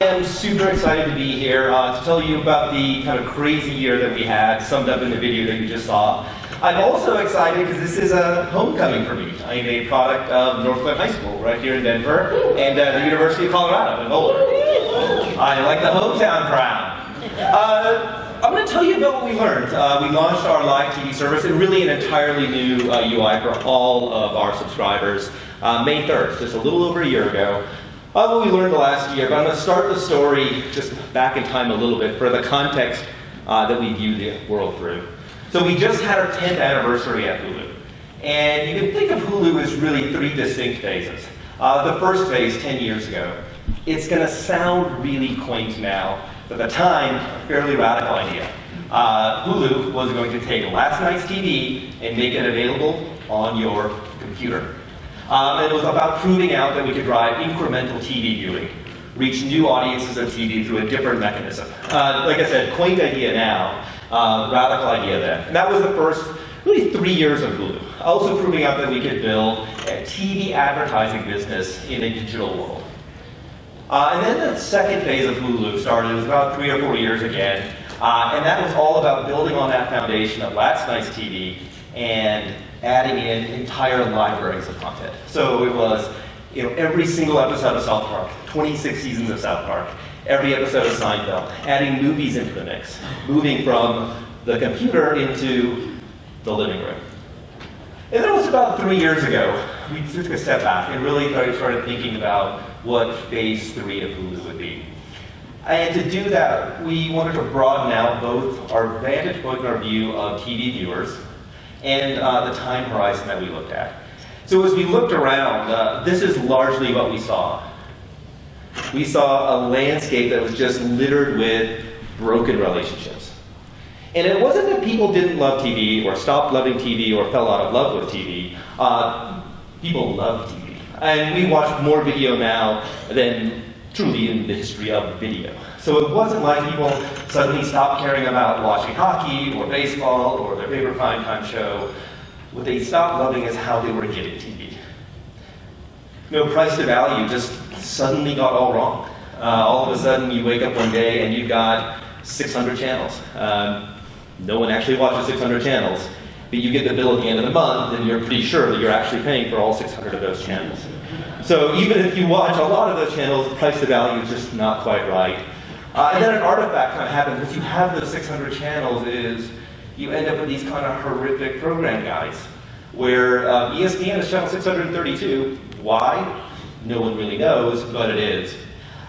I'm super excited to be here to tell you about the kind of crazy year that we had, summed up in the video that you just saw. I'm also excited because this is a homecoming for me. I'm a product of Northland High School right here in Denver and the University of Colorado in Boulder. I like the hometown crowd. I'm going to tell you about what we learned. We launched our live TV service and really an entirely new UI for all of our subscribers May 3rd, just a little over a year ago. What we learned the last year, but I'm going to start the story just back in time a little bit for the context that we view the world through. So we just had our 10th anniversary at Hulu. And you can think of Hulu as really three distinct phases. The first phase, 10 years ago, it's going to sound really quaint now, but at the time, a fairly radical idea. Hulu was going to take last night's TV and make it available on your computer. And it was about proving out that we could drive incremental TV viewing, reach new audiences of TV through a different mechanism. Like I said, quaint idea now, radical idea then. And that was the first, really 3 years of Hulu. Also proving out that we could build a TV advertising business in a digital world. And then the second phase of Hulu started. It was about 3 or 4 years again. And that was all about building on that foundation of last night's TV and adding in entire libraries of content. So it was, every single episode of South Park, 26 seasons of South Park, every episode of Seinfeld, adding movies into the mix, moving from the computer into the living room. And that was about 3 years ago. We took a step back and really started thinking about what phase 3 of Hulu would be. And to do that, we wanted to broaden out both our vantage point and our view of TV viewers and the time horizon that we looked at. So as we looked around, this is largely what we saw. We saw a landscape that was just littered with broken relationships. And it wasn't that people didn't love TV or stopped loving TV or fell out of love with TV. People love TV. And we watch more video now than truly in the history of video. So it wasn't like people suddenly stopped caring about watching hockey or baseball or their favorite primetime show. What they stopped loving is how they were getting TV. Price to value just suddenly got all wrong. All of a sudden you wake up one day and you've got 600 channels. No one actually watches 600 channels, but you get the bill at the end of the month and you're pretty sure that you're actually paying for all 600 of those channels. So even if you watch a lot of those channels, the price to value is just not quite right. And then an artifact kind of happens if you have those 600 channels is you end up with these kind of horrific program guides where ESPN is channel 632. Why? No one really knows, but it is.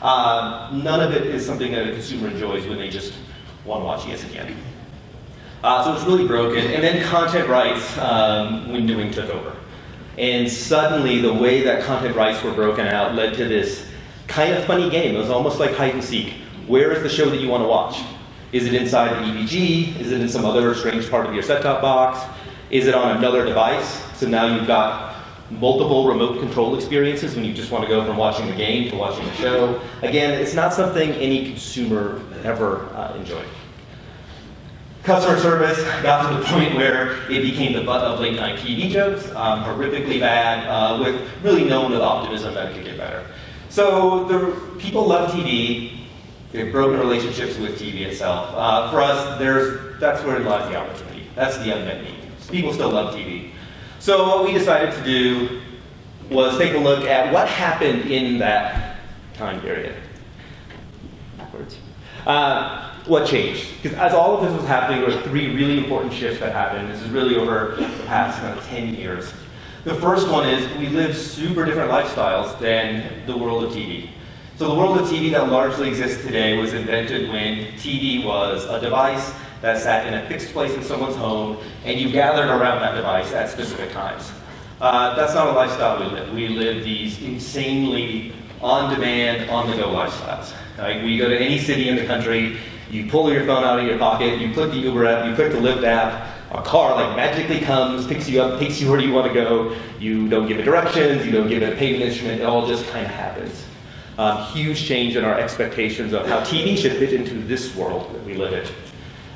None of it is something that a consumer enjoys when they just want to watch ESPN. So it's really broken. And then content rights windowing took over. And suddenly the way that content rights were broken out led to this kind of funny game. It was almost like hide and seek. Where is the show that you want to watch? Is it inside the EVG? Is it in some other strange part of your set-top box? Is it on another device? So now you've got multiple remote control experiences when you just want to go from watching the game to watching the show. Again, it's not something any consumer ever enjoyed. Customer service got to the point where it became the butt of late night TV jokes, horrifically bad, with really no one with optimism that it could get better. So the people love TV. They've broken relationships with TV itself. For us, that's where lies the opportunity. That's the unmet need. People still love TV. So what we decided to do was take a look at what happened in that time period. Backwards. What changed? Because as all of this was happening, there were 3 really important shifts that happened. This is really over the past 10 years. The first one is we live super different lifestyles than the world of TV. So the world of TV that largely exists today was invented when TV was a device that sat in a fixed place in someone's home, and you gathered around that device at specific times. That's not a lifestyle we live. We live these insanely on-demand, on-the-go lifestyles. Like we go to any city in the country, you pull your phone out of your pocket, you click the Uber app, you click the Lyft app, a car magically comes, picks you up, takes you where you want to go. You don't give it directions, you don't give it a payment instrument, it all just kind of happens. Huge change in our expectations of how TV should fit into this world that we live in.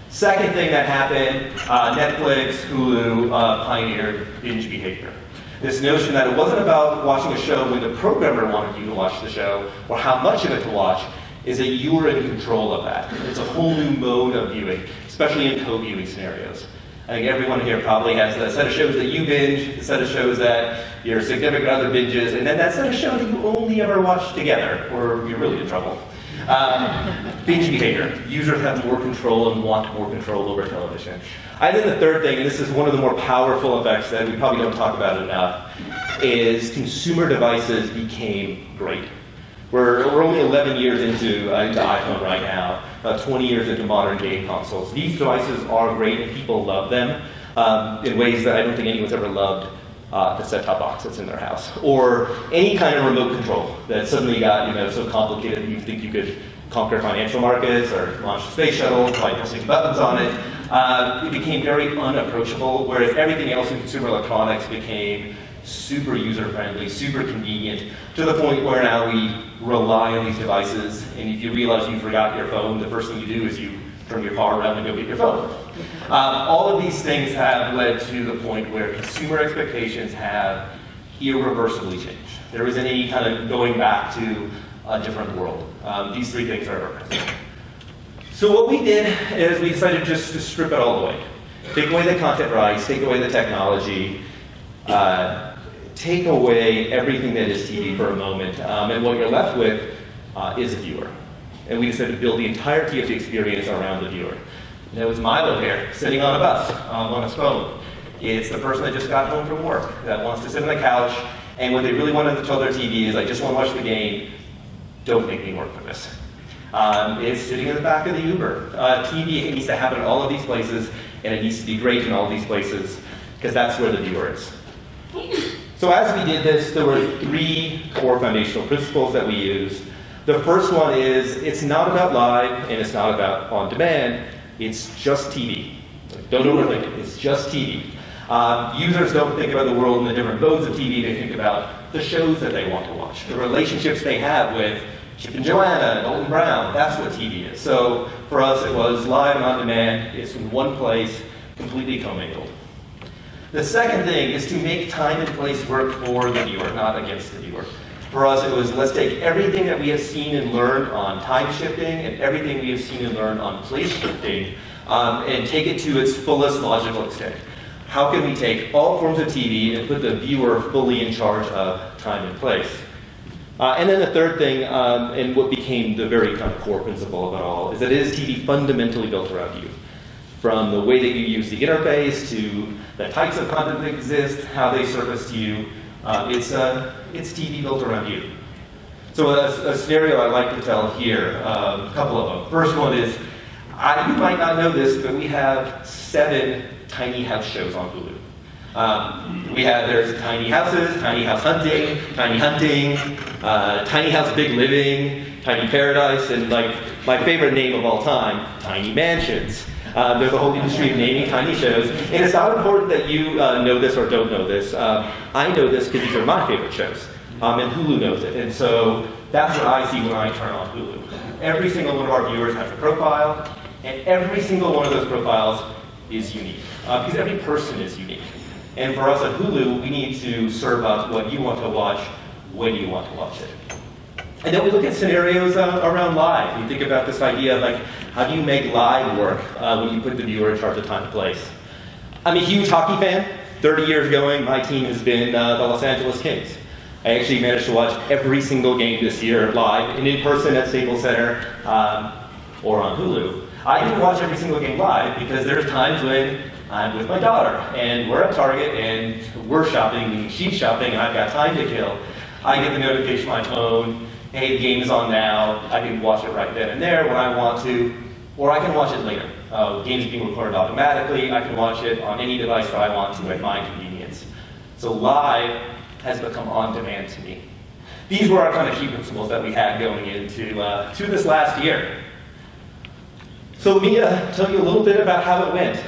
Second thing that happened, Netflix, Hulu pioneered binge behavior. This notion that it wasn't about watching a show when the programmer wanted you to watch the show or how much of it to watch. is that you are in control of that. It's a whole new mode of viewing, especially in co-viewing scenarios. I think everyone here probably has the set of shows that you binge, the set of shows that your significant other binges, and then that set of shows that you only ever watch together, or you're really in trouble. Binge behavior. Users have more control and want more control over television. I think the third thing, and this is one of the more powerful effects that we probably don't talk about enough, is consumer devices became great. We're only 11 years into iPhone right now, 20 years into modern game consoles. These devices are great and people love them in ways that I don't think anyone's ever loved the set-top box that's in their house. Or any kind of remote control that suddenly got so complicated that you think you could conquer financial markets or launch a space shuttle by pressing buttons on it. It became very unapproachable, whereas everything else in consumer electronics became super user-friendly, super convenient, to the point where now we rely on these devices, and if you realize you forgot your phone, the first thing you do is you turn your car around and go get your phone. All of these things have led to the point where consumer expectations have irreversibly changed. There isn't any kind of going back to a different world. These three things are present. So what we did is we decided just to strip it all away. Take away the content rights, take away the technology, take away everything that is TV for a moment, and what you're left with is a viewer. And we decided to build the entirety of the experience around the viewer. And it was Milo here, sitting on a bus, on his phone. It's the person that just got home from work, that wants to sit on the couch, and what they really wanted to tell their TV is, I just want to watch the game, don't make me work for this. It's sitting in the back of the Uber. TV needs to happen in all of these places, and it needs to be great in all of these places, because that's where the viewer is. So as we did this, there were three core foundational principles that we used. The first one is, it's not about live, and it's not about on demand, it's just TV. Don't overthink it, it's just TV. Users don't think about the world in the different modes of TV, they think about the shows that they want to watch, the relationships they have with Chip and Joanna, and Alton Brown, that's what TV is. So for us it was live and on demand, it's in one place, completely commingled. The second thing is to make time and place work for the viewer, not against the viewer. For us it was, let's take everything that we have seen and learned on time shifting and everything we have seen and learned on place shifting and take it to its fullest logical extent. How can we take all forms of TV and put the viewer fully in charge of time and place? And then the third thing, and what became the very kind of core principle of it all, is that it is TV fundamentally built around you. From the way that you use the interface to the types of content that exist, how they surface to you, it's TV built around you. So a scenario I like to tell here, a couple of them. First one is, you might not know this, but we have 7 tiny house shows on Hulu. There's Tiny Houses, Tiny House Hunting, Tiny House Big Living, Tiny Paradise, and like my favorite name of all time, Tiny Mansions. There's a whole industry of naming tiny shows, and it's not important that you know this or don't know this. I know this because these are my favorite shows, and Hulu knows it, and so that's what I see when I turn on Hulu. Every single one of our viewers has a profile, and every single one of those profiles is unique, because every person is unique. And for us at Hulu, we need to serve up what you want to watch when you want to watch it. And then we look at scenarios around live. We think about this idea of like, how do you make live work when you put the viewer in charge of time and place? I'm a huge hockey fan. 30 years going, my team has been the Los Angeles Kings. I actually managed to watch every single game this year live and in person at Staples Center or on Hulu. I didn't watch every single game live because there's times when I'm with my daughter and we're at Target and we're shopping, meaning she's shopping and I've got time to kill. I get the notification on my phone, hey, the game is on now, I can watch it right then and there when I want to, or I can watch it later. The game is being recorded automatically, I can watch it on any device that I want to at my convenience. So live has become on demand to me. These were our kind of key principles that we had going into to this last year. So let me tell you a little bit about how it went.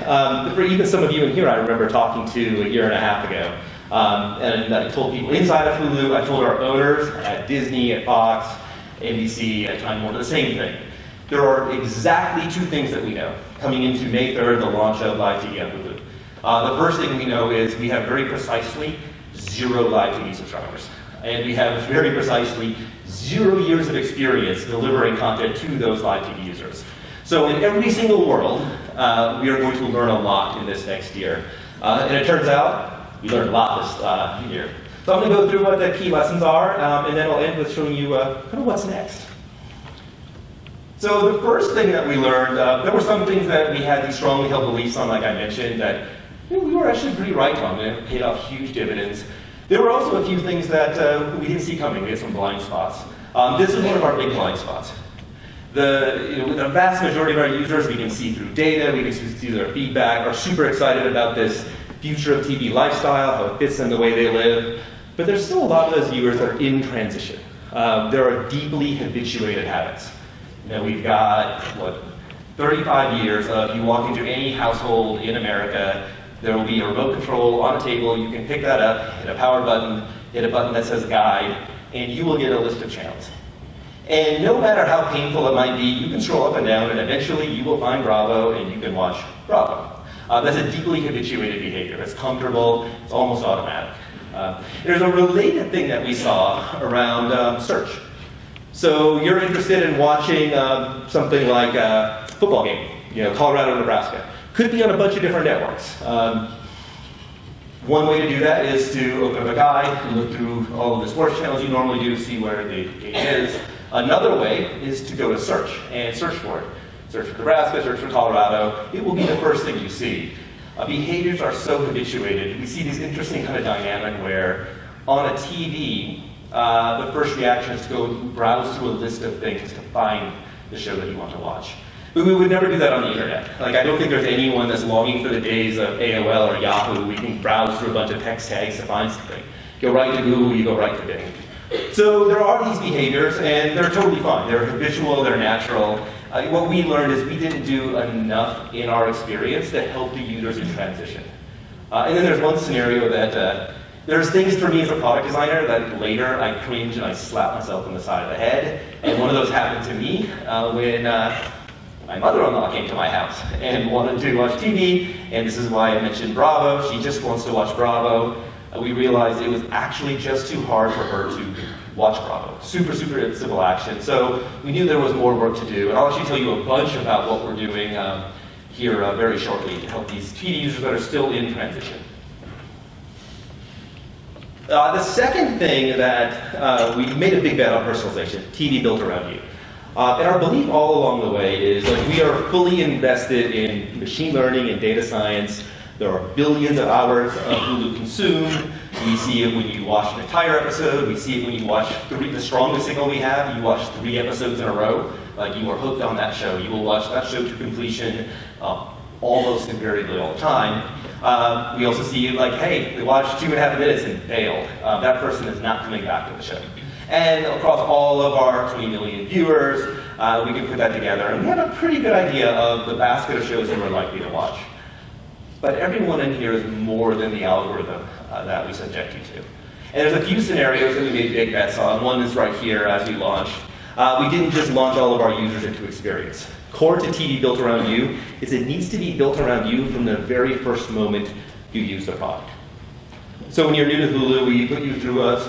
For even some of you in here, I remember talking to a year and a half ago. And I told people inside of Hulu, I told our owners at Disney, at Fox, NBC, at Time Warner, the same thing. There are exactly 2 things that we know coming into May 3rd, the launch of live TV on Hulu. The first thing we know is we have very precisely 0 live TV subscribers. And we have very precisely 0 years of experience delivering content to those live TV users. So in every single world, we are going to learn a lot in this next year. And it turns out we learned a lot this year. So I'm going to go through what the key lessons are, and then I'll end with showing you kind of what's next. So the first thing that we learned, there were some things that we had these strongly held beliefs on, like I mentioned, that we were actually pretty right on, and it paid off huge dividends. There were also a few things that we didn't see coming. We had some blind spots. This is one of our big blind spots. The vast majority of our users, we can see through data, we can see their feedback, are super excited about this future of TV lifestyle, how it fits in the way they live. But there's still a lot of those viewers that are in transition. There are deeply habituated habits. We've got, 35 years of you walk into any household in America, there will be a remote control on a table, you can pick that up, hit a power button, hit a button that says guide, and you will get a list of channels. And no matter how painful it might be, you can scroll up and down, and eventually you will find Bravo, and you can watch Bravo. That's a deeply habituated behavior. It's comfortable, it's almost automatic. There's a related thing that we saw around search. So you're interested in watching something like a football game, Colorado, Nebraska. Could be on a bunch of different networks. One way to do that is to open up a guide and look through all of the sports channels you normally do, see where the game is. Another way is to go to search and search for it. Search for Nebraska, search for Colorado. It will be the first thing you see. Behaviors are so habituated. We see this interesting kind of dynamic where on a TV, the first reaction is to go browse through a list of things to find the show that you want to watch. But we would never do that on the internet. I don't think there's anyone that's longing for the days of AOL or Yahoo. We can browse through a bunch of text tags to find something. Go right to Google, you go right to Bing. So there are these behaviors, and they're totally fine. They're habitual, they're natural. What we learned is we didn't do enough in our experience to help the users in transition. And then there's one scenario that there's things for me as a product designer that later I cringe and I slap myself on the side of the head. And one of those happened to me when my mother-in-law came to my house and wanted to watch TV. And this is why I mentioned Bravo. She just wants to watch Bravo. We realized it was actually just too hard for her to watch Bravo. Super, super civil action. So we knew there was more work to do. And I'll actually tell you a bunch about what we're doing here very shortly to help these TV users that are still in transition. The second thing that we made a big bet on personalization, TV built around you. And our belief all along the way is we are fully invested in machine learning and data science. There are billions of hours of Hulu consumed. We see it when you watch an entire episode. We see it when you watch the strongest signal we have. You watch 3 episodes in a row. You are hooked on that show. You will watch that show to completion almost invariably all the time. We also see hey, they watched 2.5 minutes and bailed. That person is not coming back to the show. And across all of our 20 million viewers, we can put that together. And we have a pretty good idea of the basket of shows that we're likely to watch. But everyone in here is more than the algorithm that we subject you to. And there's a few scenarios that we made big bets on. One is right here as we launched. We didn't just launch all of our users into experience. Core to TV built around you is it needs to be built around you from the very first moment you use the product. So when you're new to Hulu, we put you through an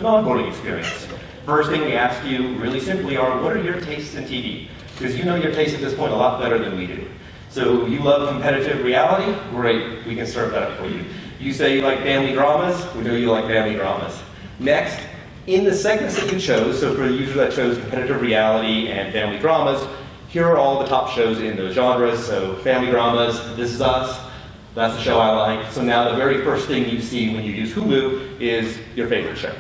onboarding experience. First thing we ask you really simply are, what are your tastes in TV? Because you know your tastes at this point a lot better than we do. So you love competitive reality? Great, we can serve that up for you. You say you like family dramas? We know you like family dramas. Next, in the segments that you chose, so for the user that chose competitive reality and family dramas, here are all the top shows in those genres. So family dramas, This Is Us, that's the show I like. So now the very first thing you see when you use Hulu is your favorite show.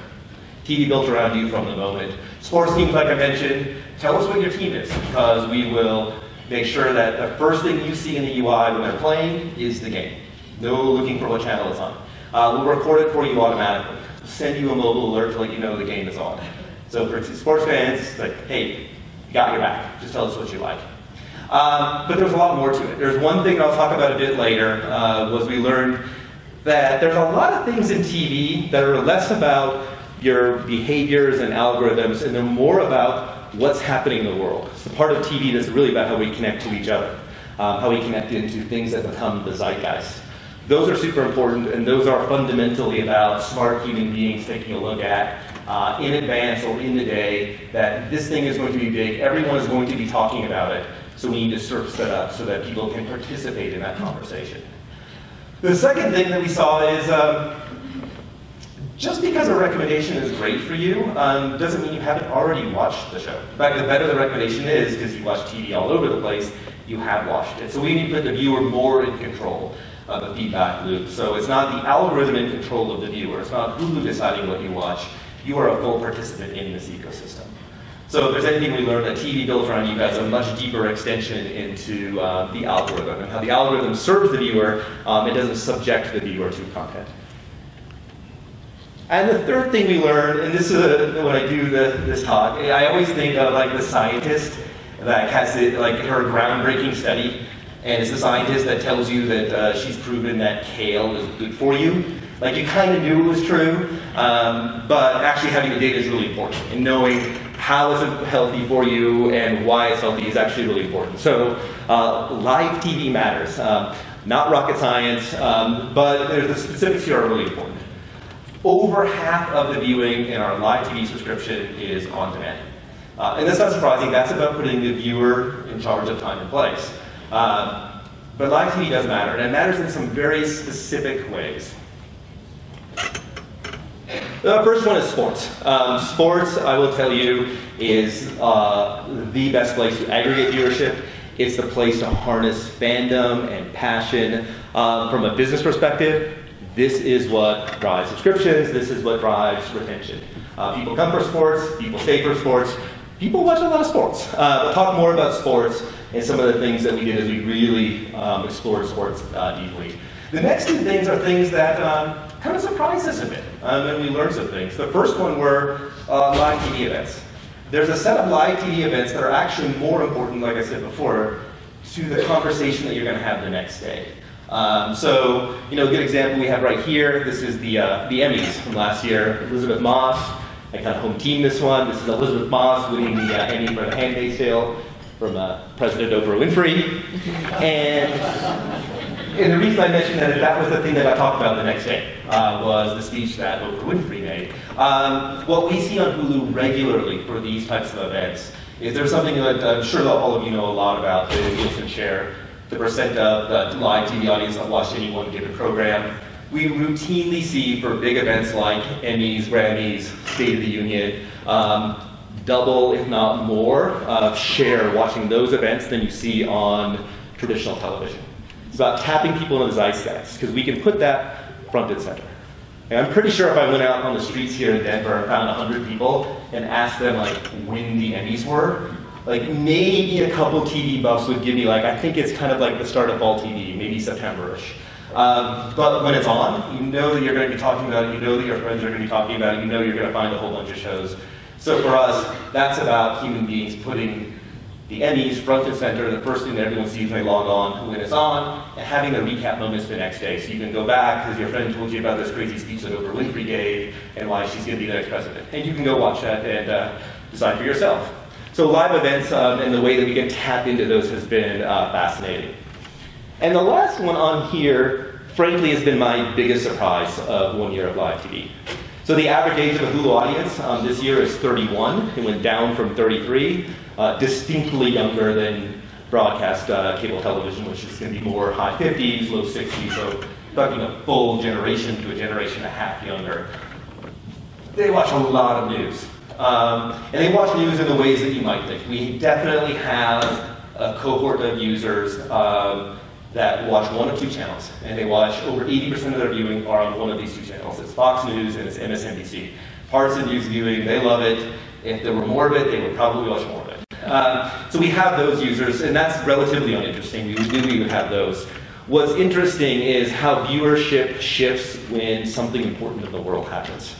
TV built around you from the moment. Sports teams, like I mentioned, tell us what your team is, because we will make sure that the first thing you see in the UI when they're playing is the game. No looking for what channel it's on. We'll record it for you automatically. We'll send you a mobile alert to let you know the game is on. So for sports fans, it's like, hey, got your back. Just tell us what you like. But there's a lot more to it. There's one thing I'll talk about a bit later, was we learned that there's a lot of things in TV that are less about your behaviors and algorithms, and they're more about what's happening in the world. It's the part of TV that's really about how we connect to each other, how we connect into things that become the zeitgeist. Those are super important, and those are fundamentally about smart human beings taking a look at in advance or in the day that this thing is going to be big, everyone is going to be talking about it, so we need to surface that up so that people can participate in that conversation. The second thing that we saw is just because a recommendation is great for you doesn't mean you haven't already watched the show. In fact, the better the recommendation is, because you watch TV all over the place, you have watched it. So we need to put the viewer more in control of the feedback loop. So it's not the algorithm in control of the viewer. It's not Hulu deciding what you watch. You are a full participant in this ecosystem. So if there's anything we learned, that TV built around you guys a much deeper extension into the algorithm and how the algorithm serves the viewer. It doesn't subject the viewer to content. And the third thing we learned, and this is when I do this talk, I always think of like the scientist that has like her groundbreaking study, and it's the scientist that tells you that she's proven that kale is good for you. Like you kind of knew it was true, but actually having the data is really important, and knowing how is it healthy for you and why it's healthy is actually really important. So live TV matters, not rocket science, but the specifics here are really important. Over half of the viewing in our live TV subscription is on demand. And that's not surprising. That's about putting the viewer in charge of time and place. But live TV does matter, and it matters in some very specific ways. The first one is sports. Sports, I will tell you, is the best place to aggregate viewership. It's the place to harness fandom and passion. From a business perspective, this is what drives subscriptions. This is what drives retention. People come for sports. People stay for sports. People watch a lot of sports. We'll talk more about sports and some of the things that we did as we really explored sports deeply. The next two things are things that kind of surprised us a bit, and we learned some things. The first one were live TV events. There's a set of live TV events that are actually more important, like I said before, to the conversation that you're going to have the next day. So, a good example we have right here, this is the Emmys from last year. Elizabeth Moss, I kind of home team this one. This is Elizabeth Moss winning the Emmy for The Handmaid's Tale from President Oprah Winfrey. And the reason I mentioned that is that was the thing that I talked about the next day, was the speech that Oprah Winfrey made. What we see on Hulu regularly for these types of events is there's something that I'm sure that all of you know a lot about, the Nielsen share, the percent of the live TV audience that watched any one given program. We routinely see for big events like Emmys, Grammys, State of the Union, double, if not more, share watching those events than you see on traditional television. It's about tapping people into the zeitgeist, because we can put that front and center. And I'm pretty sure if I went out on the streets here in Denver and found 100 people and asked them like when the Emmys were, like maybe a couple TV buffs would give me like, I think it's kind of like the start of fall TV, maybe September-ish. But when it's on, you know that you're going to be talking about it, you know that your friends are going to be talking about it, you know you're going to find a whole bunch of shows. So for us, that's about human beings putting the Emmys front and center, the first thing that everyone sees when they log on when it's on, and having the recap moments the next day. So you can go back because your friend told you about this crazy speech that Oprah Winfrey gave and why she's going to be the next president. And you can go watch that and decide for yourself. So live events and the way that we can tap into those has been fascinating. And the last one on here, frankly, has been my biggest surprise of 1 year of live TV. So the average age of a Hulu audience this year is 31. It went down from 33, distinctly younger than broadcast cable television, which is going to be more high 50s, low 60s, so talking a full generation to a generation and a half younger. They watch a lot of news. And they watch news in the ways that you might think. We definitely have a cohort of users that watch one of two channels, and they watch over 80% of their viewing are on one of these two channels. It's Fox News and it's MSNBC. Partisan news viewing, they love it. If there were more of it, they would probably watch more of it. So we have those users, and that's relatively uninteresting. We knew we would have those. What's interesting is how viewership shifts when something important in the world happens,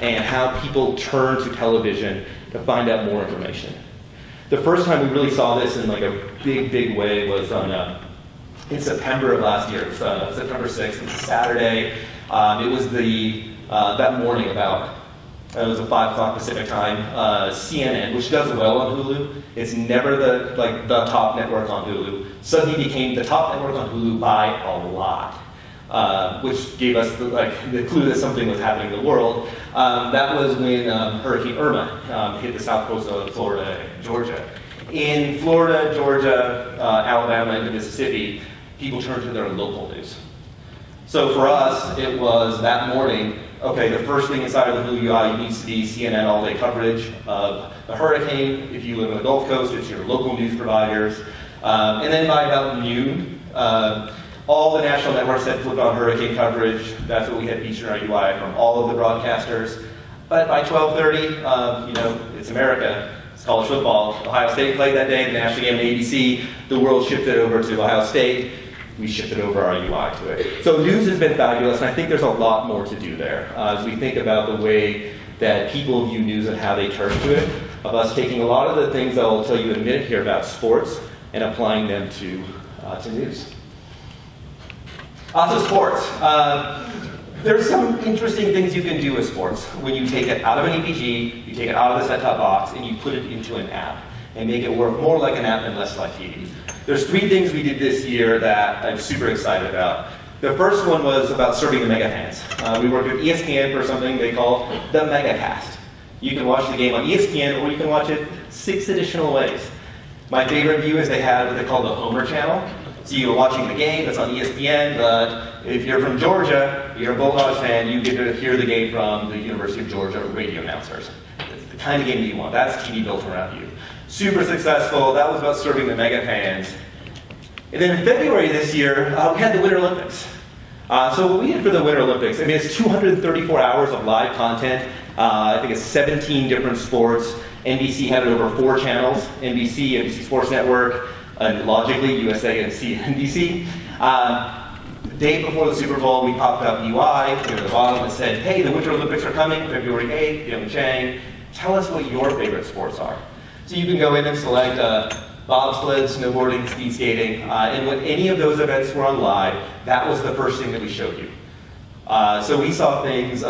and how people turn to television to find out more information. The first time we really saw this in like a big way was on in September of last year. It was September 6th. It's a Saturday. It was that morning about, it was at 5 o'clock Pacific time. CNN, which does well on Hulu, it's never the top network on Hulu, suddenly became the top network on Hulu by a lot. which gave us the clue that something was happening in the world. That was when Hurricane Irma hit the south coast of Florida and Georgia. In Florida, Georgia, Alabama, and Mississippi, people turned to their local news. So for us, it was that morning, okay, the first thing inside of the Hulu UI needs to be CNN all-day coverage of the hurricane. If you live on the Gulf Coast, it's your local news providers. And then by about noon, all the national networks had flipped on hurricane coverage. That's what we had featured in our UI from all of the broadcasters. But by 12:30, you know, it's America. It's college football. Ohio State played that day, the national game on ABC. The world shifted over to Ohio State. We shifted over our UI to it. So news has been fabulous, and I think there's a lot more to do there. As we think about the way that people view news and how they turn to it, of us taking a lot of the things that I'll tell you in a minute here about sports and applying them to news. So sports. There's some interesting things you can do with sports when you take it out of an EPG, you take it out of the set-top box, and you put it into an app and make it work more like an app and less like TV. There's 3 things we did this year that I'm super excited about. The first one was about serving the mega fans. We worked with ESPN for something they call the MegaCast. You can watch the game on ESPN, or you can watch it 6 additional ways. My favorite view is they had what they call the Homer channel. So you're watching the game that's on ESPN, but if you're from Georgia, you're a Bulldogs fan, you get to hear the game from the University of Georgia radio announcers. It's the kind of game that you want. That's TV built around you. Super successful. That was about serving the mega fans. And then in February this year, we had the Winter Olympics. So what we did for the Winter Olympics, I mean, it's 234 hours of live content. I think it's 17 different sports. NBC had it over 4 channels, NBC Sports Network, and logically, USA and CNBC. The day before the Super Bowl, we popped up UI at the bottom that said, hey, the Winter Olympics are coming, February 8th, Young Chang. Tell us what your favorite sports are. So you can go in and select bobsled, snowboarding, speed skating, and when any of those events were on live, that was the first thing that we showed you. So we saw things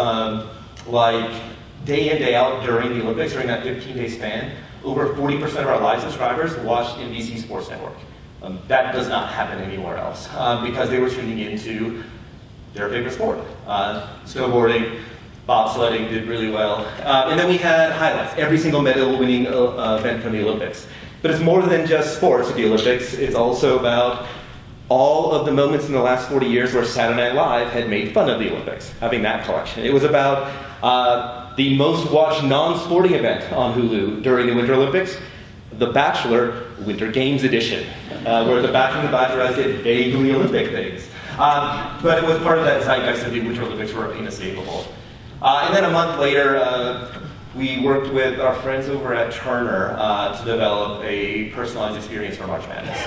like day in, day out during the Olympics, during that 15-day span, over 40% of our live subscribers watched NBC Sports Network. That does not happen anywhere else because they were tuning into their favorite sport. Snowboarding, bobsledding did really well. And then we had highlights, every single medal-winning event from the Olympics. But it's more than just sports at the Olympics. It's also about all of the moments in the last 40 years where Saturday Night Live had made fun of the Olympics, having that collection. It was about the most watched non-sporting event on Hulu during the Winter Olympics, The Bachelor Winter Games Edition, where the Bachelor and the Bachelorette did vaguely Olympic things. But it was part of that zeitgeist of the Winter Olympics were inescapable. And then a month later, we worked with our friends over at Turner to develop a personalized experience for March Madness.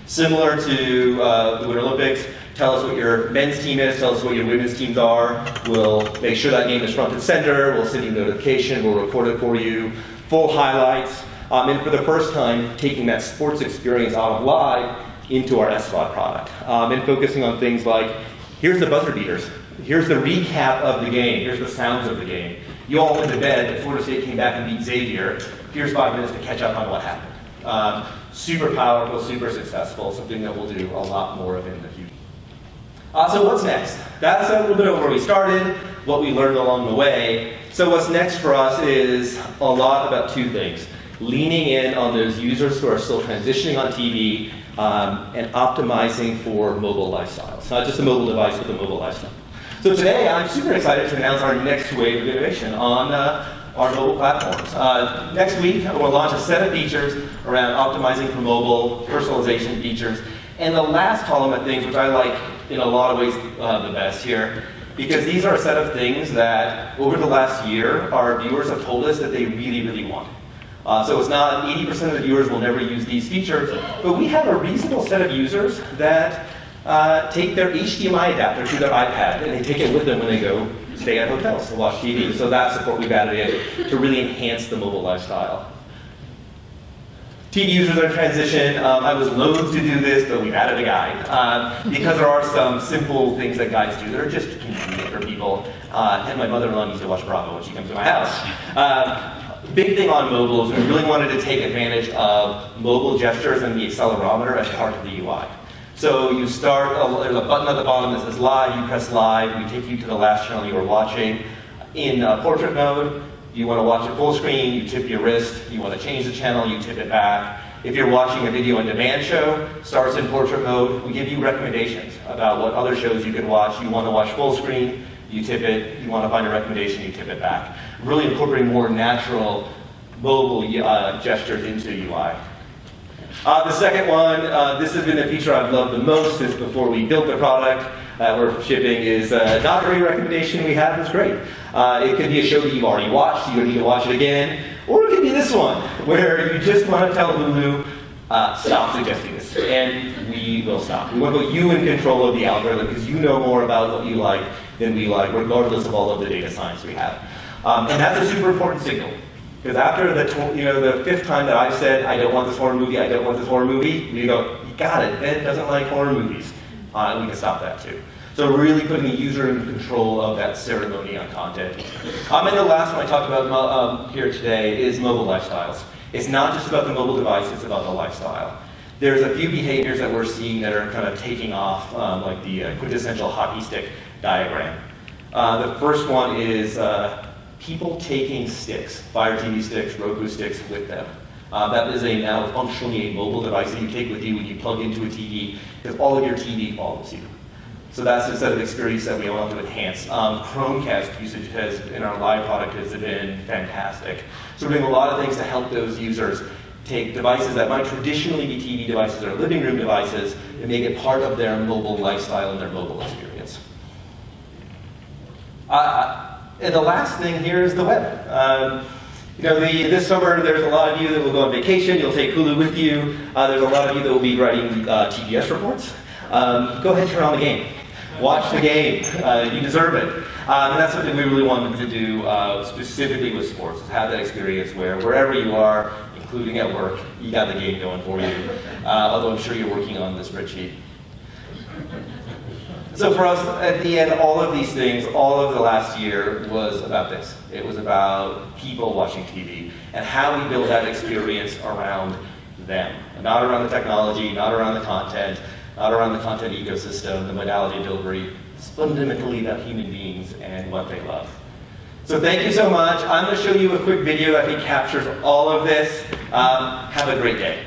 Similar to the Winter Olympics, tell us what your men's team is, tell us what your women's teams are. We'll make sure that game is front and center, we'll send you a notification, we'll record it for you, full highlights, and for the first time, taking that sports experience out of live into our SVOD product, and focusing on things like, here's the buzzer beaters, here's the recap of the game, here's the sounds of the game. You all went to bed, but Florida State came back and beat Xavier. Here's 5 minutes to catch up on what happened. Super powerful, super successful, something that we'll do a lot more of in the future. So what's next? That's a little bit of where we started, what we learned along the way. So what's next for us is a lot about 2 things. Leaning in on those users who are still transitioning on TV and optimizing for mobile lifestyles. Not just a mobile device, but a mobile lifestyle. So today, I'm super excited to announce our next wave of innovation on our mobile platforms. Next week, we'll launch a set of features around optimizing for mobile, personalization features, and the last column of things, which I like in a lot of ways the best here, because these are a set of things that over the last year, our viewers have told us that they really, really want. So it's not 80% of the viewers will never use these features, but we have a reasonable set of users that take their HDMI adapter to their iPad, and they take it with them when they go stay at hotels to watch TV. So that's support we've added in to really enhance the mobile lifestyle. TV users are in transition. I was loath to do this, but we've added a guide. Because there are some simple things that guides do that are just convenient for people. And my mother-in-law needs to watch Bravo when she comes to my house. Big thing on mobile is we really wanted to take advantage of mobile gestures and the accelerometer as part of the UI. So you start, there's a button at the bottom that says live, you press live, we take you to the last channel you are watching. In portrait mode, you want to watch it full screen, you tip your wrist. You want to change the channel, you tip it back. If you're watching a video on demand show, starts in portrait mode, we give you recommendations about what other shows you can watch. You want to watch full screen, you tip it. You want to find a recommendation, you tip it back. Really incorporating more natural mobile gestures into UI. The second one, this has been the feature I've loved the most since before we built the product that we're shipping, is not every recommendation we have is great. It could be a show that you've already watched, you don't need to watch it again, or it could be this one, where you just want to tell Hulu, stop suggesting this, and we will stop. We want to put you in control of the algorithm, because you know more about what you like than we like, regardless of all of the data science we have. And that's a super important signal. Because after the fifth time that I've said, I don't want this horror movie, I don't want this horror movie, you go, you got it, Ben doesn't like horror movies. And we can stop that too. So really putting the user in control of that ceremony on content. And the last one I talked about here today is mobile lifestyles. It's not just about the mobile device, it's about the lifestyle. There's a few behaviors that we're seeing that are kind of taking off, like the quintessential hockey stick diagram. The first one is people taking sticks, Fire TV sticks, Roku sticks with them. That is now functionally a mobile device that you take with you when you plug into a TV, because all of your TV follows you. So that's a set of experience that we want to enhance. Chromecast usage has, in our live product, has been fantastic. So we're doing a lot of things to help those users take devices that might traditionally be TV devices or living room devices and make it part of their mobile lifestyle and their mobile experience. And the last thing here is the web. This summer there's a lot of you that will go on vacation. You'll take Hulu with you. There's a lot of you that will be writing TPS reports. Go ahead and turn on the game. Watch the game. You deserve it. And that's something we really wanted to do specifically with sports, is have that experience where wherever you are, including at work, you got the game going for you. Although I'm sure you're working on the spreadsheet. So for us, at the end, all of these things, all of the last year was about this. It was about people watching TV and how we build that experience around them. Not around the technology, not around the content, not around the content ecosystem, the modality of delivery. It's fundamentally about human beings and what they love. So thank you so much. I'm going to show you a quick video that I think captures all of this. Have a great day.